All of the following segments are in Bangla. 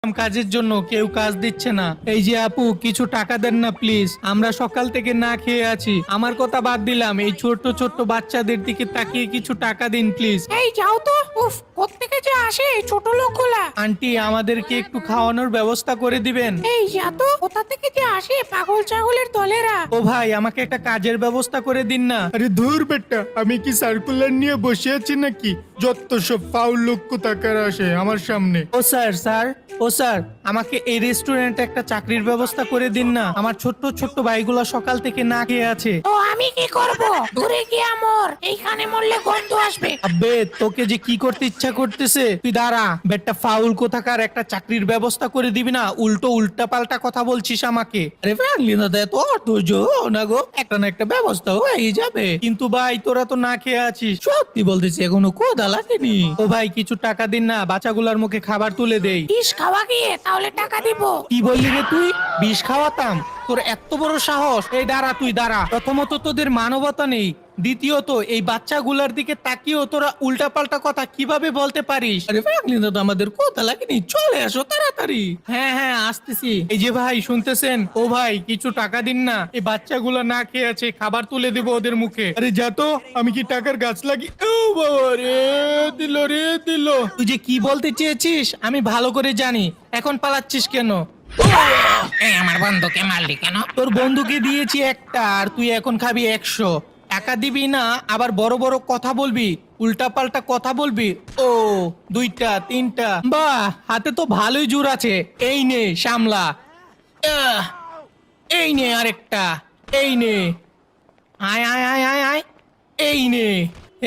কাজের জন্য কেউ কাজ দিচ্ছে না। এই যে আপু, কিছু টাকা দেন না প্লিজ, আমরা সকাল থেকে না খেয়ে আছি। আমার কথা বাদ দিলাম, এই ছোট্ট ছোট্ট বাচ্চাদের দিকে তাকিয়ে কিছু টাকা দিন প্লিজ। এই যাও তো। উফ, কোত্থেকে যে আসে এই ছোট লোকগুলা। আন্টি, আমাদেরকে একটু খাওয়ানোর ব্যবস্থা করে দিবেন। এই যা তো, কোথা থেকে যে আসে পাগল ছাগলের দলেরা। ও ভাই, আমাকে একটা কাজের ব্যবস্থা করে দিন না। আরে ধুর বেটা, আমি কি সার্কুলার নিয়ে বসে আছি নাকি? যত সব ফাউল লোক কোথাকার আসে আমার সামনে। ও স্যার, ও স্যার, আমাকে এই রেস্টুরেন্টে একটা চাকরির ব্যবস্থা করে দিন না। আমার ছোট্ট ছোট্ট ভাইগুলো সকাল থেকে না খেয়ে আছে। তো আমি কি করব? দূরে গিয়া মর, এইখানে মরলে গন্ধ আসবে। আবে, তোকে যে কি করতে ইচ্ছা করতেছে, তুই দাঁড়া। বেটা ফাউল কোথাকার, একটা চাকরির ব্যবস্থা করে দিবি না, উল্টা পাল্টা কথা বলছিস আমাকে। আরে ফ্রাঙ্কলি দাদা, তো ধৈর্য না গো, একটা না একটা ব্যবস্থা হয়ে যাবে। কিন্তু ভাই, তোরা তো না খেয়ে আছিস, সত্যি বলতেছি এখনো ক্ষুধা লাগেনি। ও ভাই, কিছু টাকা দিন না, বাচ্চাগুলোর মুখে খাবার তুলে দেই। বিষ খাওয়া গিয়ে তাহলে টাকা দিব। কি বললি রে তুই? বিষ খাওয়াতাম? তোর এত বড় সাহস! এই দাঁড়া, তুই দাঁড়া। প্রথমত তোদের মানবতা নেই, দ্বিতীয়ত এই বাচ্চাগুলার দিকে তাকিয়েও তোরা উল্টাপাল্টা কথা কিভাবে বলতে পারিস? আরে ফ্রাঙ্কলি দাদা, আমাদের কথা লাগেনি, চলে আসো তাড়াতাড়ি। হ্যাঁ হ্যাঁ, আসতেছি। এই যে ভাই, শুনতেছেন? ও ভাই, কিছু টাকা দিন না, এই বাচ্চাগুলো না খেয়ে আছে, খাবার তুলে দেবো ওদের মুখে। আরে যা তো, আমি কি টাকার গাছ লাগি? ও বাবা রে, দিল। তুই যে কি বলতে চেয়েছিস আমি ভালো করে জানি, এখন পালাচ্ছিস কেন? এই আমার বন্ধুকে মারলি কেন? তোর বন্ধুকে দিয়েছি একটা, আর তুই এখন খাবি 100। টাকা দিবি না, আবার বড় বড় কথা বলবি, উল্টা পাল্টা কথা বলবি। ও, দুইটা তিনটা, বাহ, হাতে তো ভালোই জোর আছে। এই নে সামলা। আহ, এই নে আরেকটা। এই নে। আয় আয় আয় আয় আয়। এই নে।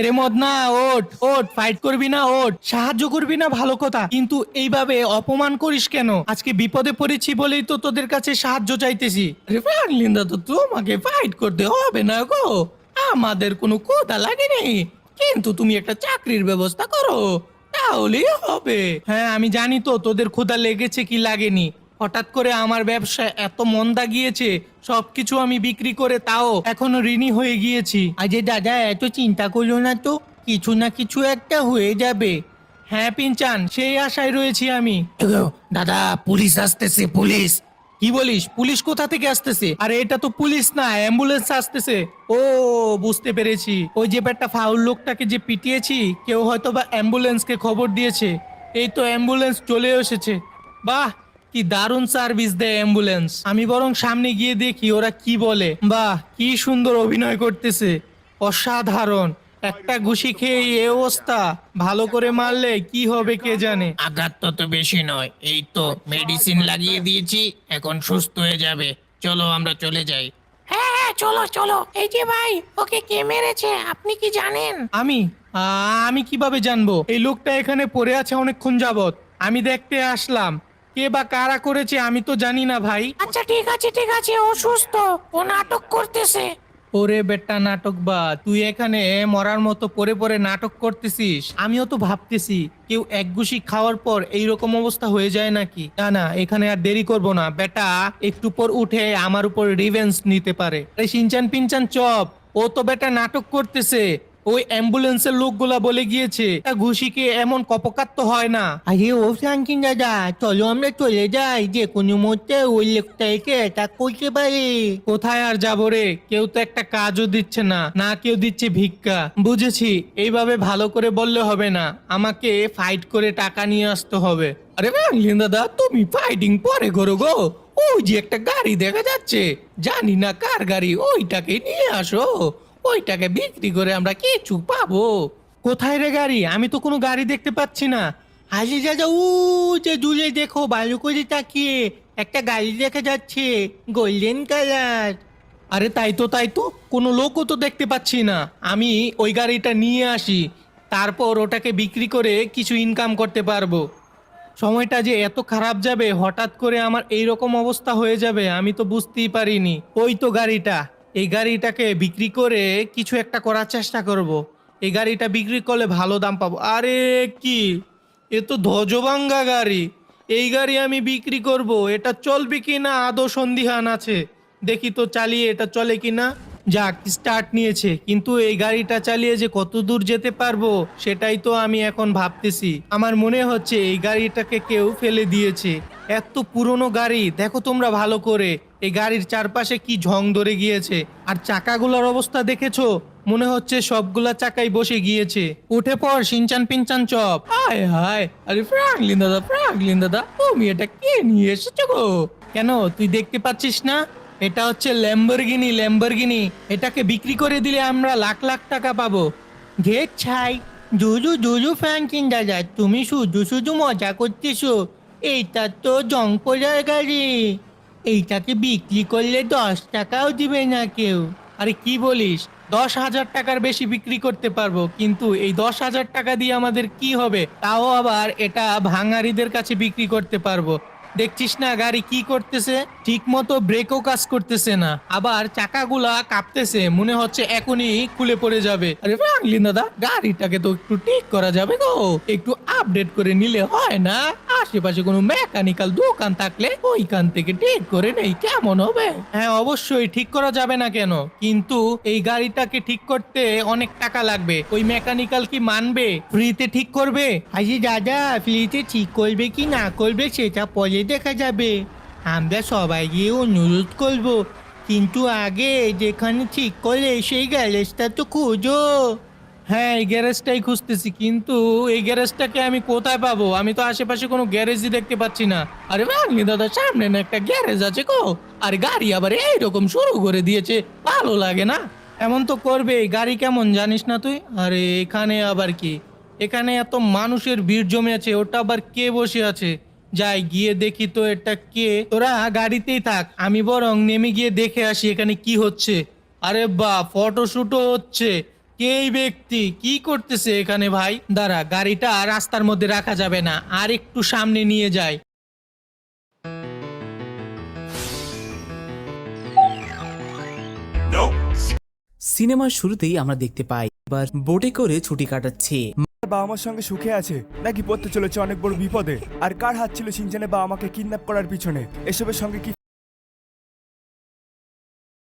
রে মদনা, ওঠ ওঠ, ফাইট করবি না, ওঠ। সাহায্য করবি না ভালো কথা, কিন্তু এইভাবে অপমান করিস কেন? আজকে বিপদে পড়েছি বলেই তো তোদের কাছে সাহায্য চাইতেছি। আরে লিন্দা, তো তোমাকে ফাইট করতে হবে না গো, আমাদের কোনো কথা লাগেনি। কিন্তু তুমি একটা চাকরির ব্যবস্থা করো, তাহলেই হবে। হ্যাঁ, আমি জানি তো তোদের ক্ষুধা লেগেছে কি লাগেনি। হঠাৎ করে আমার ব্যবসা এত মন্দা গিয়েছে, সবকিছু আমি বিক্রি করে তাও এখনো ঋণী হয়ে গিয়েছি। আজে দাদা, এত চিন্তা করলো না তো, কিছু না কিছু একটা হয়ে যাবে। হ্যাঁ পিনচান, সেই আশায় রয়েছি আমি। দাদা, পুলিশ আসতেছে, পুলিশ। কি বলিস? পুলিশ কোথা থেকে আসতেছে? আরে এটা তো পুলিশ না, অ্যাম্বুলেন্স আসতেছে। ও, বুঝতে পেরেছি, ওই যে একটা ফাউল লোকটাকে যে পিটিয়েছি, কেউ হয়তো বা অ্যাম্বুলেন্সকে খবর দিয়েছে। এই তো অ্যাম্বুলেন্স চলে এসেছে। বাহ, কি দারুণ সার্ভিস দেয় অ্যাম্বুলেন্স। আমি বরং সামনে গিয়ে দেখি ওরা কি বলে। বাহ, কি সুন্দর অভিনয় করতেছে, অসাধারণ। একটা ঘুষি খেয়ে এই অবস্থা, ভালো করে মারলে কি হবে কে জানে। আঘাত তত বেশি নয়, এই তো মেডিসিন লাগিয়ে দিয়েছি, এখন সুস্থ হয়ে যাবে। চলো আমরা চলে যাই। হ্যাঁ হ্যাঁ, চলো চলো। এই যে ভাই, ওকে কে মেরেছে আপনি কি জানেন? আমি আমি কিভাবে জানবো? এই লোকটা এখানে পড়ে আছে অনেকক্ষণ যাবত, আমি দেখতে আসলাম। কে বা কারা করেছে আমি তো জানি না ভাই। আচ্ছা ঠিক আছে ঠিক আছে, ও সুস্থ, ও নাটক করতেছে। ওরে বেটা নাটক, বা তুই এখানে মরার মতো পড়ে পড়ে নাটক করতেছিস? আমিও তো ভাবতেছি, কেউ এক গুশি খাওয়ার পর এইরকম অবস্থা হয়ে যায় নাকি। না না, এখানে আর দেরি করব না, বেটা একটু পর উঠে আমার উপর রিভেঞ্জ নিতে পারে। এই সিনচান পিনচান চপ, ও তো বেটা নাটক করতেছে। ওই অ্যাম্বুলেন্সের লোকগুলা বলে গিয়েছে তা ঘুষিকে এমন কপকাত্ত হয় না। আরে ও ফ্রাঙ্কিন দাদা, চলো আমরা চলে যাই, যে কোনো মুহূর্তে ওই লোকটাকে অ্যাটাক করতে পারে। কোথায় আর যাবো রে, কেউ তো একটা কাজও দিচ্ছে না, না কেউ দিচ্ছে ভিক্ষা। বুঝেছি, এইভাবে ভালো করে বললে হবে না, আমাকে ফাইট করে টাকা নিয়ে আসতে হবে। আরে ফ্রাঙ্কলিন দাদা, তুমি ফাইটিং পরে করো গো। ওই যে একটা গাড়ি দেখা যাচ্ছে, জানি না কার গাড়ি, ওইটাকে নিয়ে আসো। ওইটাকে বিক্রি করে আমরা কিছু পাবো। কোথায় রে গাড়ি? আমি তো কোনো গাড়ি দেখতে পাচ্ছি না। হাসি যা উ, যে দূরে দেখো, ভালো করে তাকিয়ে একটা গাড়ি দেখা যাচ্ছে, গোল্ডেন কালার। আরে তাই তো, কোনো লোকও তো দেখতে পাচ্ছি না। আমি ওই গাড়িটা নিয়ে আসি, তারপর ওটাকে বিক্রি করে কিছু ইনকাম করতে পারবো। সময়টা যে এত খারাপ যাবে, হঠাৎ করে আমার এই রকম অবস্থা হয়ে যাবে, আমি তো বুঝতেই পারিনি। ওই তো গাড়িটা, এই গাড়িটাকে বিক্রি করে কিছু একটা করার চেষ্টা করব। এই গাড়িটা বিক্রি করলে ভালো দাম পাবো। আরে কি, এ তো ধ্বজভাঙ্গা গাড়ি। এই গাড়ি আমি বিক্রি করব, এটা চলবে কি না আদৌ সন্দিহান আছে। দেখি তো চালিয়ে এটা চলে কি না। যাক স্টার্ট নিয়েছে, কিন্তু এই গাড়িটা চালিয়ে যে কত দূর যেতে পারবো সেটাই তো আমি এখন ভাবতেছি। আমার মনে হচ্ছে এই গাড়িটাকে কেউ ফেলে দিয়েছে। এত পুরনো গাড়ি, দেখো তোমরা ভালো করে, এই গাড়ির চারপাশে কি ঝং ধরে গিয়েছে। আর চাকাগুলোর অবস্থা দেখেছো? মনে হচ্ছে সবগুলা চাকাই বসে গিয়েছে। উঠে পড় সিনচান পিনচান চপ। হায় হায়, আরে ফ্রাঙ্কলিন দাদা তুমি এটা কে নিয়ে এসেছো গো? কেন তুই দেখতে পাচ্ছিস না? এটা হচ্ছে ল্যাম্বরগিনি। এটাকে বিক্রি করে দিলে আমরা লাখ লাখ টাকা পাবো। ঘেট ছাই। জুজু ফ্র্যাঙ্কিন দাদা, তুমি শুধু মজা করতেছো। এইটা তো জংপোজার গাড়ি। এইটাকে বিক্রি করলে 10 টাকাও দিবে না কেউ। আরে কি বলিস? 10,000 টাকার বেশি বিক্রি করতে পারবো, কিন্তু এই 10,000 টাকা দিয়ে আমাদের কি হবে? তাও আবার এটা ভাঙারিদের কাছে বিক্রি করতে পারবো। দেখছিস না গাড়ি কি করতেছে? ঠিক মতো ব্রেকও কাজ করতেছে না, আবার চাকাগুলা কাঁপতেছে, মনে হচ্ছে এখনই খুলে পড়ে যাবে। আরে ফ্রাঙ্কলিন দাদা, গাড়িটাকে তো একটু ঠিক করা যাবে গো, একটু আপডেট করে নিলে হয় না? আশেপাশে কোনো মেকানিক্যাল দোকান থাকলে ওইখান থেকে ঠিক করে নেই, কেমন হবে? হ্যাঁ অবশ্যই, ঠিক করা যাবে না কেন, কিন্তু এই গাড়িটাকে ঠিক করতে অনেক টাকা লাগবে। ওই মেকানিক্যাল কি মানবে? ফ্রিতে ঠিক করবে? আরে দাদা, ফ্রিতে ঠিক করবে কি না করবে সেটা পরে দেখা যাবে। আমরা সবাই গিয়ে অনুরোধ করব, কিন্তু আগে যেখানে ঠিক করলে সেই গ্যারেজটা তো খুঁজো। হ্যাঁ, এই গ্যারেজটাই খুঁজতেছি, কিন্তু এই গ্যারেজটাকে আমি কোথায় পাবো? আমি তো আশেপাশে কোনো গ্যারেজই দেখতে পাচ্ছি না। আরে ভাগ্নি দাদা, সামনে না একটা গ্যারেজ আছে গো। আর গাড়ি আবার এইরকম শুরু করে দিয়েছে, ভালো লাগে না। এমন তো করবে, গাড়ি কেমন জানিস না তুই? আরে এখানে আবার কি? এখানে এত মানুষের ভিড় জমে আছে, ওটা আবার কে বসে আছে? যাই গিয়ে দেখি তো এটা কে। তোরা গাড়িতেই থাক, আমি বরং নেমে গিয়ে দেখে আসি এখানে কি হচ্ছে। আরে বাহ, ফটোশুটও হচ্ছে। কে এই ব্যক্তি? কি করতেছে এখানে ভাই? দাঁড়া, গাড়িটা রাস্তার মধ্যে রাখা যাবে না, আর একটু সামনে নিয়ে যাই। সিনেমার শুরুতেই আমরা দেখতে পাই এবার বোটে করে ছুটি কাটাচ্ছে। বাবা আমার সঙ্গে সুখে আছে নাকি পড়তে চলেছে অনেক বড় বিপদে? আর কার হাত ছিল সিনচানের বাবা আমাকে কিডন্যাপ করার পিছনে? এসবের সঙ্গে কি?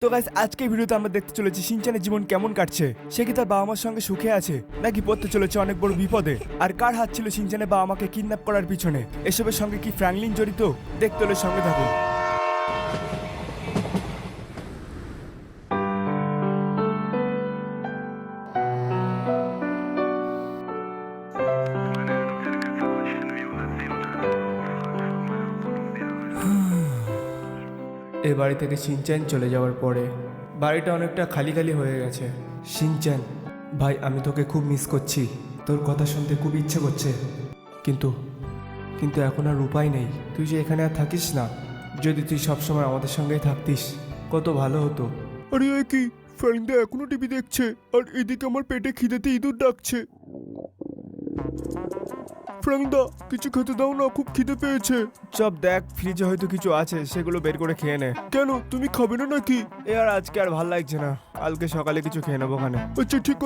তো গাইস, আজকে ভিডিওতে আমরা দেখতে চলেছি সিনচানের জীবন কেমন কাটছে। সে কি তার বাবা মার সঙ্গে সুখে আছে নাকি পড়তে চলেছে অনেক বড় বিপদে? আর কার হাত ছিল সিনচানের বাবা আমাকে কিডন্যাপ করার পিছনে? এসবের সঙ্গে কি ফ্র্যাঙ্কলিন জড়িত? দেখতে হলে সঙ্গে থাকুন। এই বাড়ি থেকে সিনচান চলে যাওয়ার পরে বাড়িটা অনেকটা খালি খালি হয়ে গেছে। সিনচান ভাই, আমি তোকে খুব মিস করছি, তোর কথা শুনতে খুব ইচ্ছে করছে, কিন্তু কিন্তু এখন আর উপায় নেই। তুই যে এখানে আর থাকিস না, যদি তুই সবসময় আমাদের সঙ্গেই থাকতিস কত ভালো হতো। আরে কি, ফ্রেন্ডা এখনো টিভি দেখছে আর এদিকে আমার পেটে খিদেতে ইঁদুর ডাকছে। ফ্রেন্ডা, কিছু খেতে দাও না, খুব খিদে পেয়েছে। সব দেখ, ফ্রিজে হয়তো কিছু আছে, সেগুলো বের করে খেয়ে নে। কেন, তুমি খাবে না নাকি? আর আজকে আর ভাল লাগছে না, কালকে সকালে কিছু খেয়ে নেবো ওখানে। আচ্ছা ঠিক আছে।